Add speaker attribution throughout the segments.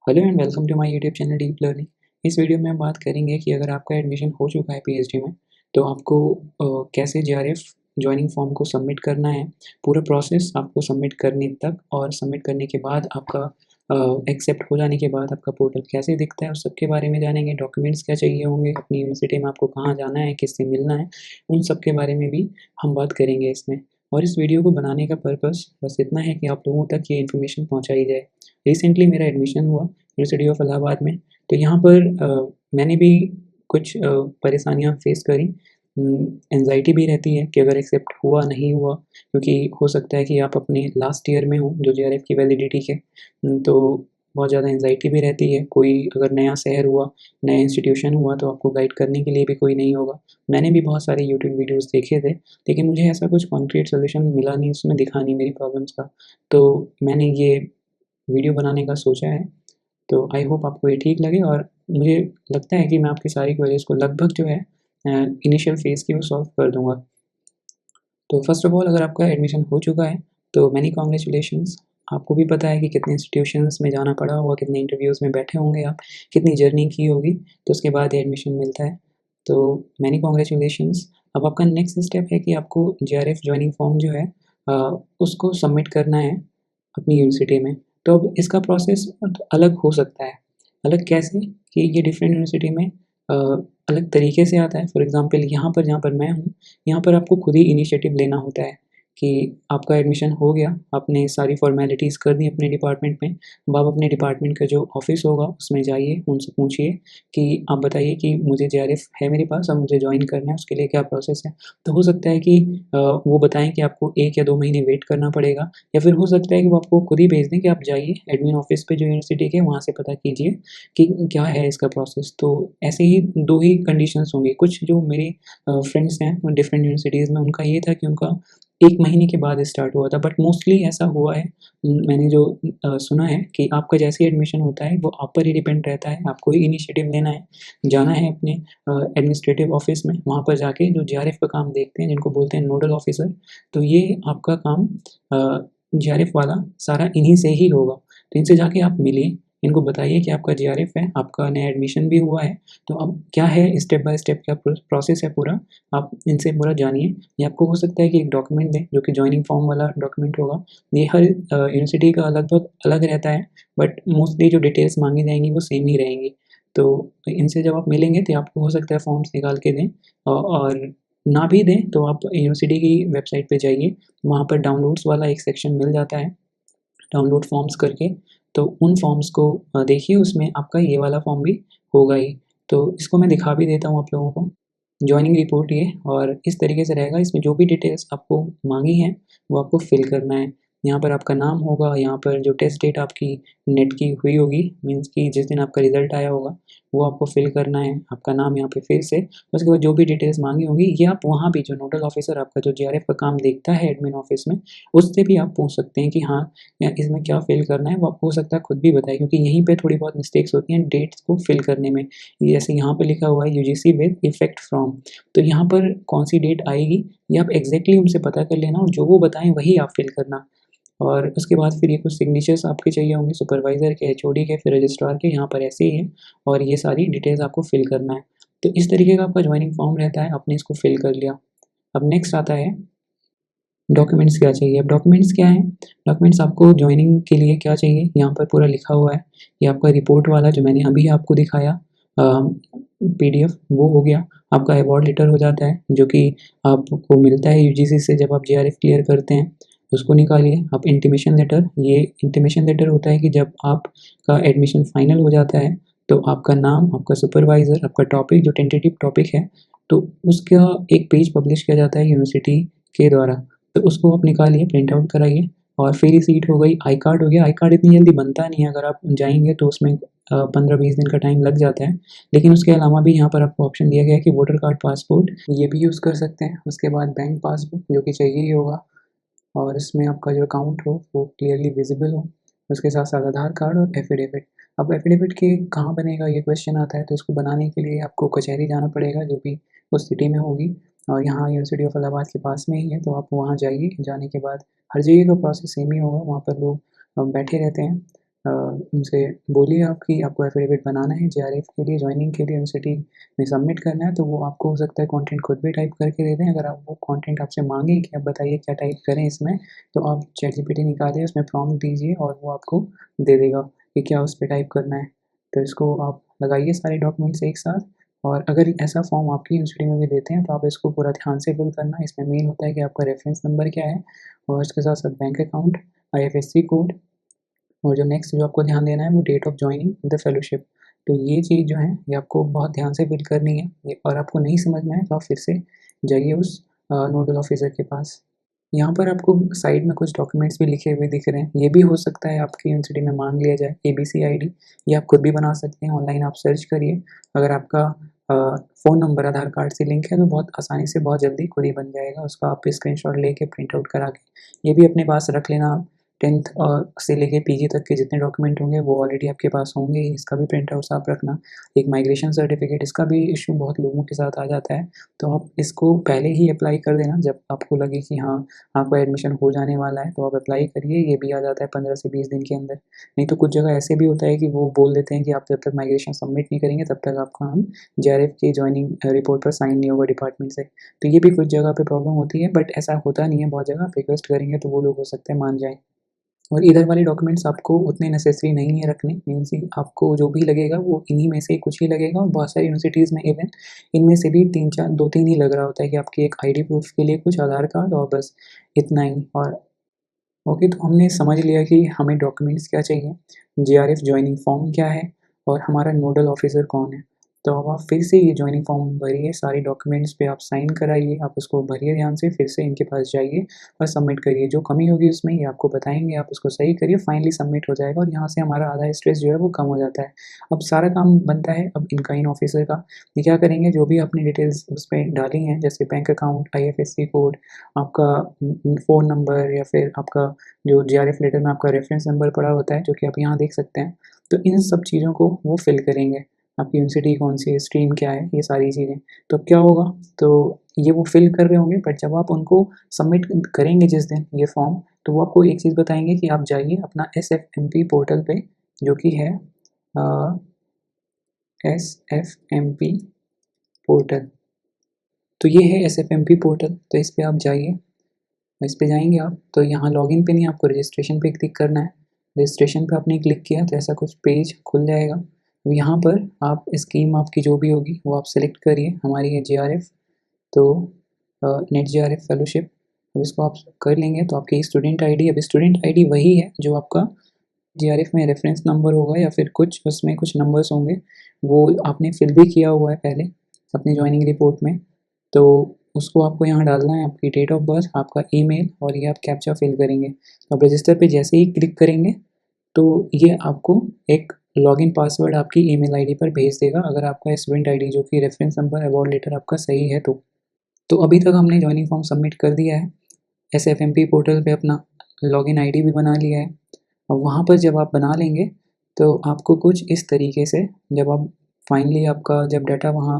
Speaker 1: Hello and welcome to my YouTube channel deep learning. इस video में हम बात करेंगे कि अगर आपका एडमिशन हो चुका है पीएचडी में, तो आपको कैसे जेआरएफ जॉइनिंग फॉर्म को सबमिट करना है। पूरा प्रोसेस आपको सबमिट करने तक और सबमिट करने के बाद आपका एक्सेप्ट हो जाने के बाद आपका पोर्टल कैसे दिखता है, उस सब के बारे में जानेंगे। डॉक्यूमेंट्स क्या चाहिए होंगे, अपनी यूनिवर्सिटी में आपको कहाँ जाना है, किससे मिलना है, उन सब के बारे में भी हम बात करेंगे इसमें। और इस वीडियो को बनाने का पर्पस बस इतना है कि आप लोगों तक ये इन्फॉर्मेशन पहुँचाई जाए। रिसेंटली मेरा एडमिशन हुआ यूनिवर्सिटी ऑफ इलाहाबाद में। तो यहाँ पर मैंने भी कुछ परेशानियाँ फेस करी। एंग्ज़ायटी भी रहती है कि अगर एक्सेप्ट हुआ नहीं हुआ, क्योंकि हो सकता है कि आप अपने लास्ट ईयर में हो जो जेआरएफ की वैलिडिटी के। तो बहुत ज़्यादा एंग्ज़ायटी भी रहती है। कोई अगर नया शहर हुआ, नया इंस्टीट्यूशन हुआ, तो आपको गाइड करने के लिए भी कोई नहीं होगा। मैंने भी बहुत सारे यूट्यूब वीडियोज़ देखे थे, लेकिन मुझे ऐसा कुछ कॉन्क्रीट सॉल्यूशन मिला नहीं, उसमें दिखा नहीं मेरी प्रॉब्लम्स का। तो मैंने ये वीडियो बनाने का सोचा है। तो आई होप आपको ये ठीक लगे, और मुझे लगता है कि मैं आपकी सारी क्वेरीज़ को लगभग जो है इनिशियल फ़ेज़ की वो सॉल्व कर दूँगा। तो फ़र्स्ट ऑफ़ ऑल, अगर आपका एडमिशन हो चुका है तो मैनी कांग्रेचुलेशंस। आपको भी पता है कि कितने इंस्टीट्यूशंस में जाना पड़ा होगा, कितने इंटरव्यूज़ में बैठे होंगे आप, कितनी जर्नी की होगी, तो उसके बाद ये एडमिशन मिलता है। तो मैनी कांग्रेचुलेशंस। अब आपका नेक्स्ट स्टेप है कि आपको जेआरएफ जॉइनिंग फॉर्म जो है अ, उसको सबमिट करना है अपनी यूनिवर्सिटी में। तो अब इसका प्रोसेस अलग हो सकता है। अलग कैसे? कि ये डिफरेंट यूनिवर्सिटी में अलग तरीके से आता है। फॉर एग्ज़ाम्पल यहाँ पर जहाँ पर मैं हूँ, यहाँ पर आपको खुद ही इनिशिएटिव लेना होता है कि आपका एडमिशन हो गया, आपने सारी फ़ॉर्मेलिटीज़ कर दी अपने डिपार्टमेंट में। अब आप अपने डिपार्टमेंट का जो ऑफ़िस होगा उसमें जाइए, उनसे पूछिए कि आप बताइए कि मुझे जेआरएफ है मेरे पास और मुझे जॉइन करना है, उसके लिए क्या प्रोसेस है? तो हो सकता है कि वो बताएँ कि आपको 1 या 2 महीने वेट करना पड़ेगा, या फिर हो सकता है कि वो आपको खुद ही भेज दें कि आप जाइए एडमिन ऑफ़िस पे जो यूनिवर्सिटी के, वहाँ से पता कीजिए कि क्या है इसका प्रोसेस। तो ऐसे ही 2 ही कंडीशंस होंगी। कुछ जो मेरे फ्रेंड्स हैं डिफरेंट यूनिवर्सिटीज़ में, उनका ये था कि उनका 1 महीने के बाद स्टार्ट हुआ था, बट मोस्टली ऐसा हुआ है। मैंने जो सुना है कि आपका जैसे ही एडमिशन होता है वो आप पर ही डिपेंड रहता है, आपको ही इनिशिएटिव लेना है, जाना है अपने एडमिनिस्ट्रेटिव ऑफ़िस में, वहाँ पर जाके जो जेआरएफ का काम देखते हैं, जिनको बोलते हैं नोडल ऑफ़िसर, तो ये आपका काम जेआरएफ वाला सारा इन्हीं से ही होगा। तो इनसे जाके आप मिलिए, इनको बताइए कि आपका जेआरएफ है, आपका नया एडमिशन भी हुआ है, तो अब क्या है, स्टेप बाय स्टेप क्या प्रोसेस है पूरा, आप इनसे पूरा जानिए। ये आपको हो सकता है कि एक डॉक्यूमेंट दें, जो कि जॉइनिंग फॉर्म वाला डॉक्यूमेंट होगा। ये हर यूनिवर्सिटी का लगभग अलग रहता है, बट मोस्टली जो डिटेल्स माँगी जाएँगी वो सेम ही रहेंगी। तो इनसे जब आप मिलेंगे तो आपको हो सकता है फॉर्म्स निकाल के दें, और ना भी दें तो आप यूनिवर्सिटी की वेबसाइट पे जाइए, वहाँ पर डाउनलोड्स वाला एक सेक्शन मिल जाता है, डाउनलोड फॉर्म्स करके। तो उन फॉर्म्स को देखिए, उसमें आपका ये वाला फॉर्म भी होगा ही। तो इसको मैं दिखा भी देता हूँ आप लोगों को। जॉइनिंग रिपोर्ट ये, और इस तरीके से रहेगा, इसमें जो भी डिटेल्स आपको माँगी हैं, वो आपको फिल करना है। यहाँ पर आपका नाम होगा, यहाँ पर जो टेस्ट डेट आपकी नेट की हुई होगी, मीन्स कि जिस दिन आपका रिज़ल्ट आया होगा, वो आपको फिल करना है, आपका नाम यहाँ पे फिर से। उसके बाद जो भी डिटेल्स माँगी होंगी, ये आप वहाँ भी जो नोडल ऑफ़िसर आपका जो जेआरएफ का काम देखता है एडमिन ऑफ़िस में, उससे भी आप पूछ सकते हैं कि हाँ, या इसमें क्या फ़िल करना है, वो आपको हो सकता है खुद भी बताए, क्योंकि यहीं पे थोड़ी बहुत मिस्टेक्स होती हैं डेट्स को फ़िल करने में। जैसे यहाँ पे लिखा हुआ है यूजीसी विद इफ़ेक्ट फ्रॉम, तो यहाँ पर कौन-सी डेट आएगी, ये आप एग्ज़ैक्टली उनसे पता कर लेना, और जो वो बताएँ वही आप फ़िल करना। और उसके बाद फिर ये कुछ सिग्नेचर्स आपके चाहिए होंगे, सुपरवाइज़र के, एचओडी के, फिर रजिस्ट्रार के, यहाँ पर ऐसे ही है, और ये सारी डिटेल्स आपको फ़िल करना है। तो इस तरीके का आपका जॉइनिंग फॉर्म रहता है, आपने इसको फ़िल कर लिया। अब नेक्स्ट आता है डॉक्यूमेंट्स क्या चाहिए। अब डॉक्यूमेंट्स क्या हैं? डॉक्यूमेंट्स आपको जॉइनिंग के लिए क्या चाहिए, यहाँ पर पूरा लिखा हुआ है। ये आपका रिपोर्ट वाला जो मैंने अभी आपको दिखाया पीडीएफ, वो हो गया। आपका अवॉर्ड लेटर हो जाता है, जो कि आपको मिलता है यूजीसी से जब आप जेआरएफ क्लियर करते हैं, उसको निकालिए। आप इंटीमेशन लेटर, ये इंटीमेशन लेटर होता है कि जब आपका एडमिशन फाइनल हो जाता है, तो आपका नाम, आपका सुपरवाइज़र, आपका टॉपिक जो टेंटेटिव टॉपिक है, तो उसका एक पेज पब्लिश किया जाता है यूनिवर्सिटी के द्वारा। तो उसको आप निकालिए, प्रिंट आउट कराइए। और फ्री रिसीट हो गई, आई कार्ड हो गया। आई कार्ड इतनी जल्दी बनता नहीं है, अगर आप जाएँगे तो उसमें 15-20 दिन का टाइम लग जाता है। लेकिन उसके अलावा भी यहाँ पर आपको ऑप्शन दिया गया है कि वोटर कार्ड, पासपोर्ट, ये भी यूज़ कर सकते हैं। उसके बाद बैंक पासबुक, जो कि चाहिए ही होगा, और इसमें आपका जो अकाउंट हो वो क्लियरली विजिबल हो। उसके साथ-साथ आधार कार्ड और एफ़िडेविट। अब एफ़िडेविट के कहाँ बनेगा, ये क्वेश्चन आता है, तो इसको बनाने के लिए आपको कचहरी जाना पड़ेगा, जो भी उस सिटी में होगी, और यहाँ यूनिवर्सिटी ऑफ इलाहाबाद के पास में ही है, तो आप वहाँ जाइए। जाने के बाद हर जगह का प्रोसेस सेम ही होगा, वहाँ पर लोग बैठे रहते हैं। उनसे बोलिए आप कि आपको एफ़िडेविट बनाना है जेआरएफ के लिए, जॉइनिंग के लिए यूनिवर्सिटी में सबमिट करना है, तो वो आपको हो सकता है कंटेंट खुद भी टाइप करके दे दें। अगर आप वो कंटेंट आपसे माँगे कि आप बताइए क्या टाइप करें इसमें, तो आप चैटजीपीटी निकालिए, उसमें प्रॉम्प्ट दीजिए और वो आपको दे देगा कि क्या उस पे टाइप करना है। तो इसको आप लगाइए सारे डॉक्यूमेंट्स एक साथ, और अगर ऐसा फॉर्म आपकी यूनिवर्सिटी में भी देते हैं तो आप इसको पूरा ध्यान से फिल करना। इसमें मेन होता है कि आपका रेफ़रेंस नंबर क्या है और इसके साथ-साथ बैंक अकाउंट, आईएफएससी कोड, और जो नेक्स्ट जो आपको ध्यान देना है वो date of joining the fellowship. तो ये चीज़ जो है ये आपको बहुत ध्यान से फिल करनी है। और आपको नहीं समझ में आए तो आप फिर से जाइए उस नोडल ऑफिसर के पास। यहाँ पर आपको साइड में कुछ डॉक्यूमेंट्स भी लिखे हुए दिख रहे हैं। ये भी हो सकता है आपकी यूनिवर्सिटी में माँग लिया जाए, एबीसी आईडी। ये आप खुद भी बना सकते हैं, ऑनलाइन आप सर्च करिए। अगर आपका अ, फ़ोन नंबर आधार कार्ड से लिंक है तो बहुत आसानी से बहुत जल्दी खुद ही बन जाएगा। उसका आप स्क्रीनशॉट लेके प्रिंट आउट करा के ये भी अपने पास रख लेना आप। 10th से लेके पीजी तक के जितने डॉक्यूमेंट होंगे वो ऑलरेडी आपके पास होंगे ही, इसका भी प्रिंट आउट साथ रखना। एक माइग्रेशन सर्टिफिकेट, इसका भी इश्यू बहुत लोगों के साथ आ जाता है, तो आप इसको पहले ही अप्लाई कर देना। जब आपको लगे कि हाँ, आपका एडमिशन हो जाने वाला है तो आप अप्लाई करिए, ये भी आ जाता है 15 से 20 दिन के अंदर। नहीं तो कुछ जगह ऐसे भी होता है कि वो बोल देते हैं कि आप जब तक माइग्रेशन सबमिट नहीं करेंगे तब तक आपका हम जेआरएफ की जॉइनिंग रिपोर्ट पर साइन नहीं होगा डिपार्टमेंट से। तो ये भी कुछ जगह पे प्रॉब्लम होती है, बट ऐसा होता नहीं है बहुत जगह। आप रिक्वेस्ट करेंगे तो वो लोग हो सकता है मान जाएँ। और इधर वाले डॉक्यूमेंट्स आपको उतने नेसेसरी नहीं है रखने, मीन्स आपको जो भी लगेगा वो इन्हीं में से कुछ ही लगेगा। और बहुत सारी यूनिवर्सिटीज़ में इवन इनमें से भी 3-4 2-3 ही लग रहा होता है कि आपकी एक आईडी प्रूफ के लिए कुछ आधार कार्ड और बस इतना ही। और ओके, तो हमने समझ लिया कि हमें डॉक्यूमेंट्स क्या चाहिए, जेआरएफ जॉइनिंग फॉर्म क्या है और हमारा नोडल ऑफिसर कौन है। तो अब आप फिर से ये जॉइनिंग फॉर्म भरिए, सारे डॉक्यूमेंट्स पे आप साइन कराइए, आप उसको भरिए ध्यान से, फिर से इनके पास जाइए और सबमिट करिए। जो कमी होगी उसमें ये आपको बताएँगे, आप उसको सही करिए, फाइनली सबमिट हो जाएगा और यहाँ से हमारा आधा स्ट्रेस जो है वो कम हो जाता है। अब सारा काम बनता है अब इनका इन ऑफिसर का। ये क्या करेंगे, जो भी आपने डिटेल्स उस पे डाली हैं जैसे बैंक अकाउंट, आईएफएससी कोड, आपका फ़ोन नंबर या फिर आपका जो जेआरएफ लेटर में आपका रेफ़रेंस नंबर पड़ा होता है, जो कि आप यहाँ देख सकते हैं। तो इन सब चीज़ों को वो फ़िल करेंगे। आपकी यूनिवर्सिटी कौन-सी है, स्ट्रीम क्या है, ये सारी चीज़ें। तो अब क्या होगा, तो ये वो फ़िल कर रहे होंगे, बट जब आप उनको सबमिट करेंगे जिस दिन ये फ़ॉर्म, तो वो आपको एक चीज़ बताएँगे कि आप जाइए अपना एसएफएमपी पोर्टल पे, जो कि है अ, एसएफएमपी पोर्टल। तो ये है एसएफएमपी पोर्टल, तो इस पे आप जाइए। इस पे जाएँगे आप, तो यहाँ लॉगिन पे नहीं, आपको रजिस्ट्रेशन पे क्लिक करना है। रजिस्ट्रेशन पे आपने क्लिक किया तो ऐसा कुछ पेज खुल जाएगा। तो यहाँ पर आप स्कीम आपकी जो भी होगी वो आप सेलेक्ट करिए। हमारी है जेआरएफ, तो नेट जेआरएफ फेलोशिप। अब इसको आप कर लेंगे तो आपकी स्टूडेंट आईडी, अब स्टूडेंट आईडी वही है जो आपका जेआरएफ में रेफ़रेंस नंबर होगा या फिर कुछ उसमें कुछ नंबर्स होंगे, वो आपने फिल भी किया हुआ है पहले अपनी जॉइनिंग रिपोर्ट में। तो उसको आपको यहाँ डालना है, आपकी डेट ऑफ बर्थ, आपका ईमेल, और ये आप कैप्चा फिल करेंगे। अब रजिस्टर पे जैसे ही क्लिक करेंगे तो ये आपको एक लॉगिन पासवर्ड आपकी ईमेल आईडी पर भेज देगा, अगर आपका स्टूडेंट आईडी जो कि रेफ़रेंस नंबर, अवार्ड लेटर आपका सही है तो। तो अभी तक हमने जॉइनिंग फॉर्म सबमिट कर दिया है। एसएफएमपी पोर्टल पे अपना लॉगिन आईडी भी बना लिया है। अब वहाँ पर जब आप बना लेंगे तो आपको कुछ इस तरीके से, जब आप फाइनली आपका जब डाटा वहाँ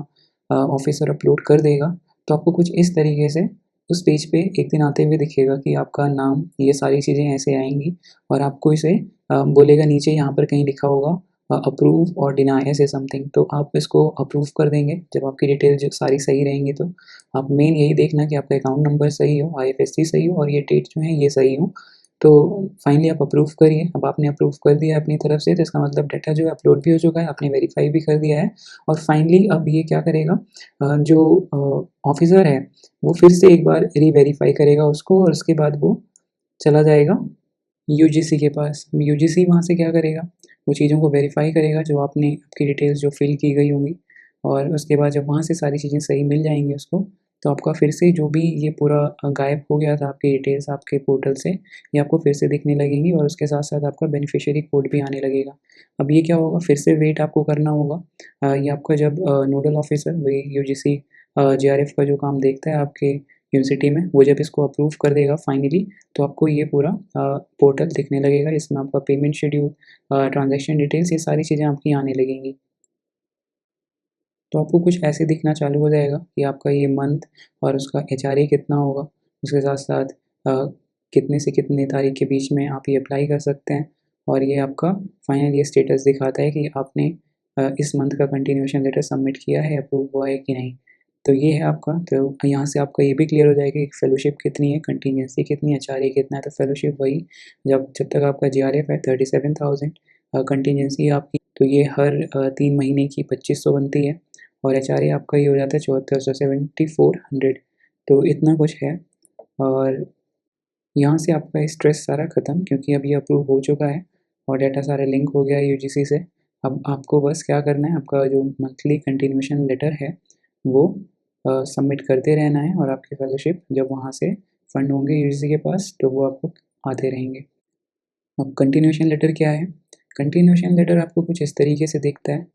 Speaker 1: ऑफिसर अपलोड कर देगा तो आपको कुछ इस तरीके से उस पेज पे एक दिन आते हुए दिखेगा कि आपका नाम, ये सारी चीज़ें ऐसे आएंगी और आपको इसे बोलेगा नीचे यहाँ पर कहीं लिखा होगा अप्रूव और डिनाई ऐसे समथिंग, तो आप इसको अप्रूव कर देंगे जब आपकी डिटेल जो सारी सही रहेंगी। तो आप मेन यही देखना कि आपका अकाउंट नंबर सही हो, आईएफएससी सही हो और ये डेट जो है ये सही हो। तो फाइनली आप अप्रूव करिए। अब आपने अप्रूव कर दिया है अपनी तरफ से, तो इसका मतलब डाटा जो है अपलोड भी हो चुका है, आपने वेरीफाई भी कर दिया है। और फाइनली अब ये क्या करेगा, जो ऑफिसर है वो फिर से एक बार री-वेरीफाई करेगा उसको और उसके बाद वो चला जाएगा यूजीसी के पास। यूजीसी वहाँ से क्या करेगा, वो चीज़ों को वेरीफाई करेगा जो आपने आपकी डिटेल्स जो फिल की गई होंगी, और उसके बाद जब वहाँ से सारी चीज़ें सही मिल जाएँगी उसको, तो आपका फिर से जो भी ये पूरा गायब हो गया था आपकी डिटेल्स आपके पोर्टल से, ये आपको फिर से दिखने लगेंगी और उसके साथ-साथ आपका बेनिफिशियरी कोड भी आने लगेगा। अब ये क्या होगा, फिर से वेट आपको करना होगा। ये आपका जब नोडल ऑफिसर वही यूजीसी जेआरएफ का जो काम देखता है आपके यूनिवर्सिटी में, वो जब इसको अप्रूव कर देगा फाइनली, तो आपको ये पूरा पोर्टल दिखने लगेगा। इसमें आपका पेमेंट शेड्यूल, ट्रांज़ैक्शन डिटेल्स, ये सारी चीज़ें आपकी आने लगेंगी। तो आपको कुछ ऐसे दिखना चालू हो जाएगा कि आपका ये मंथ और उसका एचआरए कितना होगा। उसके साथ-साथ अ, कितने से कितने तारीख के बीच में आप ये अप्लाई कर सकते हैं और ये आपका फाइनल ये स्टेटस दिखाता है कि आपने इस मंथ का कंटिन्यूएशन लेटर सबमिट किया है, अप्रूव हुआ है कि नहीं। तो ये है आपका, तो यहाँ से आपका ये भी क्लियर हो जाएगा कि फेलोशिप कितनी है, कंटिजेंसी कितनी है, एचआरए कितना है। तो फेलोशिप वही जब तक आपका जीआरएफ है 37,000, कंटिजेंसी आपकी तो ये हर 3 महीने की 2500 बनती है, और एचआरए आपका ये हो जाता है 7400, 7400। तो इतना कुछ है। और यहाँ से आपका स्ट्रेस सारा ख़त्म, क्योंकि अब ये अप्रूव हो चुका है और डाटा सारा लिंक हो गया है यूजीसी से। अब आपको बस क्या करना है, आपका जो मंथली कंटिन्यूएशन लेटर है वो सबमिट करते रहना है, और आपकी फेलोशिप जब वहाँ से फंड होंगे यूजीसी के पास तो वो आपको आते रहेंगे। अब कंटिन्यूएशन लेटर क्या है? कंटिन्यूएशन लेटर आपको कुछ इस तरीके से दिखता है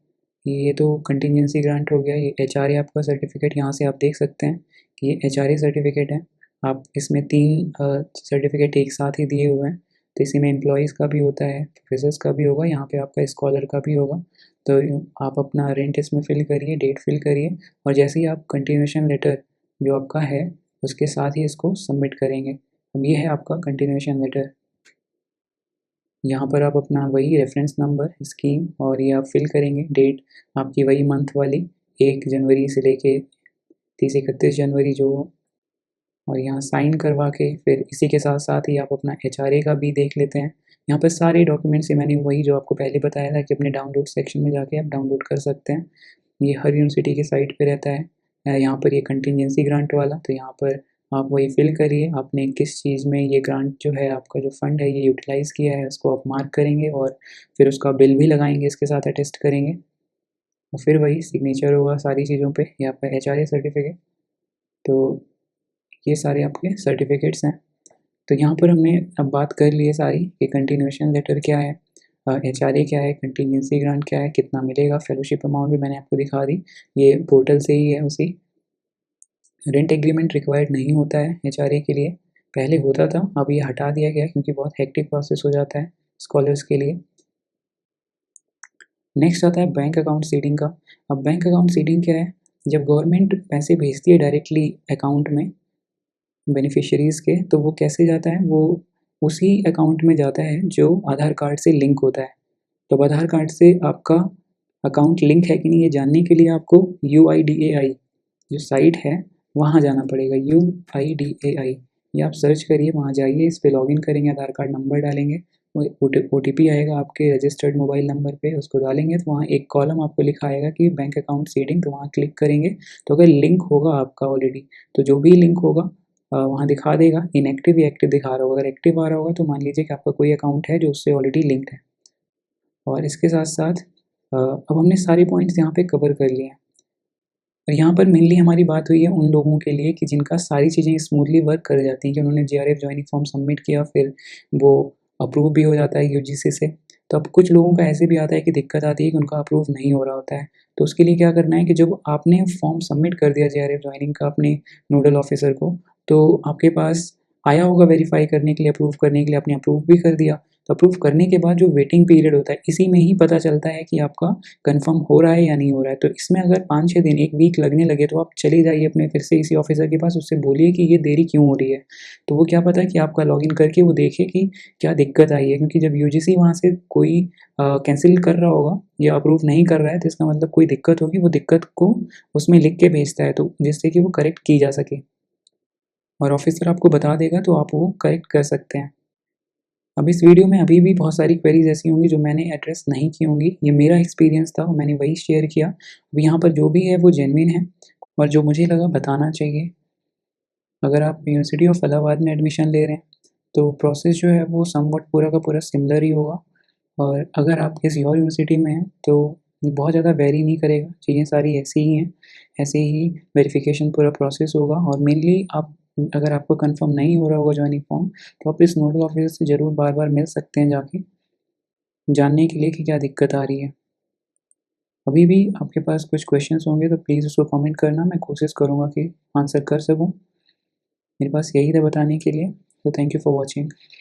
Speaker 1: कि ये तो कंटिजेंसी ग्रांट हो गया, ये एचआरए आपका सर्टिफिकेट यहाँ से आप देख सकते हैं कि ये एचआरए सर्टिफिकेट है। आप इसमें 3 सर्टिफिकेट एक साथ ही दिए हुए हैं, तो इसी में एम्प्लॉयज़ का भी होता है, प्रोफेसर्स का भी होगा, यहाँ पे आपका स्कॉलर का भी होगा। तो आप अपना रेंट इसमें फिल करिए, डेट फिल करिए, और जैसे ही आप कंटिन्यूएशन लेटर जो आपका है उसके साथ ही इसको सबमिट करेंगे। अब ये है आपका कंटिन्यूएशन लेटर। यहाँ पर आप अपना वही रेफरेंस नंबर, स्कीम और ये आप फिल करेंगे, डेट आपकी वही मंथ वाली 1 जनवरी से लेके 30-31 जनवरी जो, और यहाँ साइन करवा के फिर इसी के साथ साथ ही आप अपना एचआरए का भी देख लेते हैं। यहाँ पर सारे डॉक्यूमेंट्स से मैंने वही जो आपको पहले बताया था कि अपने डाउनलोड सेक्शन में जाके आप डाउनलोड कर सकते हैं। ये हर यूनिवर्सिटी की साइट पे रहता है। यहाँ पर ये कंटिजेंसी ग्रांट वाला, तो यहाँ पर आप वही फिल करिए, आपने किस चीज़ में ये ग्रांट जो है आपका जो फंड है ये यूटिलाइज़ किया है, उसको आप मार्क करेंगे और फिर उसका बिल भी लगाएंगे, इसके साथ अटेस्ट करेंगे, और फिर वही सिग्नेचर होगा सारी चीज़ों पे। ये आपका एचआरए सर्टिफिकेट। तो ये सारे आपके सर्टिफिकेट्स हैं। तो यहाँ पर हमने अब बात कर ली है सारी कि कंटिन्यूएशन लेटर क्या है, एचआरए क्या है, कंटिजेंसी ग्रांट क्या है, कितना मिलेगा, फेलोशिप अमाउंट भी मैंने आपको दिखा दी, ये पोर्टल से ही है उसी। रेंट एग्रीमेंट रिक्वायर्ड नहीं होता है एचआरए के लिए, पहले होता था, अब ये हटा दिया गया क्योंकि बहुत हेक्टिक प्रोसेस हो जाता है स्कॉलर्स के लिए। नेक्स्ट आता है बैंक अकाउंट सीडिंग का। अब बैंक अकाउंट सीडिंग क्या है? जब गवर्नमेंट पैसे भेजती है डायरेक्टली अकाउंट में बेनिफिशियरीज़ के, तो वो कैसे जाता है? वो उसी अकाउंट में जाता है जो आधार कार्ड से लिंक होता है। तो आधार कार्ड से आपका अकाउंट लिंक है कि नहीं, ये जानने के लिए आपको UIDAI जो साइट है वहाँ जाना पड़ेगा। UIDAI ये आप सर्च करिए, वहाँ जाइए, इस पर लॉगिन करेंगे, आधार कार्ड नंबर डालेंगे, OTP आएगा आपके रजिस्टर्ड मोबाइल नंबर पे, उसको डालेंगे तो वहाँ एक कॉलम आपको लिखा आएगा कि बैंक अकाउंट सीडिंग, तो वहाँ क्लिक करेंगे। तो अगर लिंक होगा आपका ऑलरेडी, तो जो भी लिंक होगा वहाँ दिखा देगा, इनएक्टिव या एक्टिव दिखा रहा होगा। अगर एक्टिव आ रहा होगा तो मान लीजिए कि आपका कोई अकाउंट है जो उससे ऑलरेडी लिंक्ड है। और इसके साथ साथ अब हमने सारे पॉइंट्स यहाँ पे कवर कर लिए हैं, और यहाँ पर मेनली हमारी बात हुई है उन लोगों के लिए कि जिनका सारी चीज़ें स्मूथली वर्क कर जाती हैं, कि उन्होंने जीआरएफ ज्वाइनिंग फॉर्म सबमिट किया, फिर वो अप्रूव भी हो जाता है यूजीसी से। तो अब कुछ लोगों का ऐसे भी आता है कि दिक्कत आती है कि उनका अप्रूव नहीं हो रहा होता है। तो उसके लिए क्या करना है कि जब आपने फॉर्म सबमिट कर दिया जीआरएफ ज्वाइनिंग का अपने नोडल ऑफिसर को, तो आपके पास आया होगा वेरीफाई करने के लिए, अप्रूव करने के लिए, आपने अप्रूव भी कर दिया। तो अप्रूव करने के बाद जो वेटिंग पीरियड होता है, इसी में ही पता चलता है कि आपका कंफर्म हो रहा है या नहीं हो रहा है। तो इसमें अगर 5-6 दिन, 1 वीक लगने लगे, तो आप चले जाइए अपने फिर से इसी ऑफिसर के पास, उससे बोलिए कि ये देरी क्यों हो रही है। तो वो क्या पता है कि आपका लॉगिन करके वो देखे कि क्या दिक्कत आई है, क्योंकि जब यूजीसी वहाँ से कोई कैंसिल कर रहा होगा या अप्रूव नहीं कर रहा है, तो इसका मतलब कोई दिक्कत होगी, वो दिक्कत को उसमें लिख के भेजता है, तो जिससे कि वो करेक्ट की जा सके, और ऑफिसर आपको बता देगा तो आप वो करेक्ट कर सकते हैं। अब इस वीडियो में अभी भी बहुत सारी क्वेरीज ऐसी होंगी जो मैंने एड्रेस नहीं की होंगी, ये मेरा एक्सपीरियंस था और मैंने वही शेयर किया। अब यहाँ पर जो भी है वो जेन्युइन है और जो मुझे लगा बताना चाहिए। अगर आप यूनिवर्सिटी ऑफ इलाहाबाद में एडमिशन ले रहे हैं तो प्रोसेस जो है वो समवट पूरा का पूरा सिमिलर ही होगा, और अगर आप किसी और यूनिवर्सिटी में हैं तो बहुत ज़्यादा वेरी नहीं करेगा, चीज़ें सारी ऐसी ही हैं, ऐसे ही वेरिफिकेशन पूरा प्रोसेस होगा। और मेनली आप, अगर आपको कंफर्म नहीं हो रहा होगा ज्वाइनिंग फॉर्म, तो आप इस नोडल ऑफिसर से ज़रूर बार बार मिल सकते हैं जाके, जानने के लिए कि क्या दिक्कत आ रही है। अभी भी आपके पास कुछ क्वेश्चंस होंगे तो प्लीज़ उसको कमेंट करना, मैं कोशिश करूँगा कि आंसर कर सकूँ। मेरे पास यही था बताने के लिए, तो थैंक यू फॉर वॉचिंग।